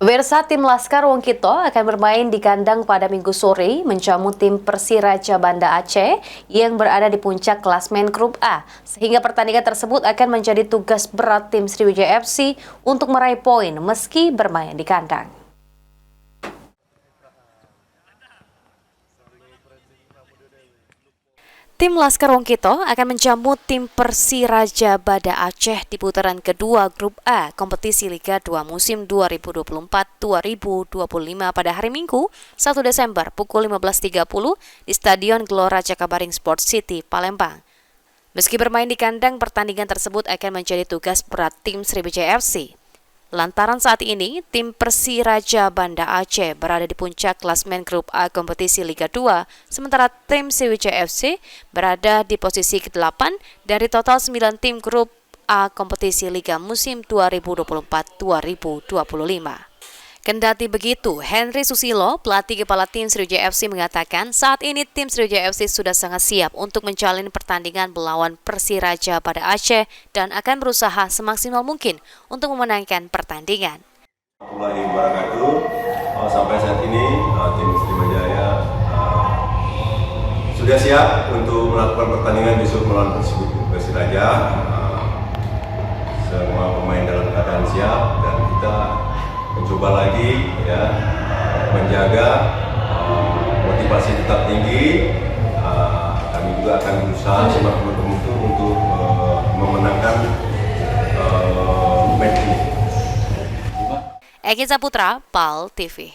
Pemirsa, tim Laskar Wongkito akan bermain di kandang pada Minggu sore menjamu tim Persiraja Banda Aceh yang berada di puncak klasmen Grup A. Sehingga pertandingan tersebut akan menjadi tugas berat tim Sriwijaya FC untuk meraih poin meski bermain di kandang. Tim Laskar Wongkito akan menjamu tim Persiraja Banda Aceh di putaran kedua Grup A kompetisi Liga 2 musim 2024-2025 pada hari Minggu 1 Desember pukul 15.30 di Stadion Gelora Jakabaring Sport City, Palembang. Meski bermain di kandang, pertandingan tersebut akan menjadi tugas berat tim Sriwijaya FC. Lantaran saat ini, tim Persiraja Banda Aceh berada di puncak klasmen Grup A kompetisi Liga 2, sementara tim Sriwijaya FC berada di posisi ke-8 dari total 9 tim Grup A kompetisi Liga musim 2024-2025. Kendati begitu, Henry Susilo, pelatih kepala tim Sriwijaya FC mengatakan saat ini tim Sriwijaya FC sudah sangat siap untuk menjalani pertandingan melawan Persiraja Banda Aceh dan akan berusaha semaksimal mungkin untuk memenangkan pertandingan. Sampai saat ini tim Sriwijaya sudah siap untuk melakukan pertandingan besok melawan Persiraja. Semua pemain dalam keadaan siap dan kita mencoba lagi menjaga motivasi tetap tinggi. Kami juga akan berusaha semaksimal mungkin untuk memenangkan match ini. Egi Saputra, PAL TV.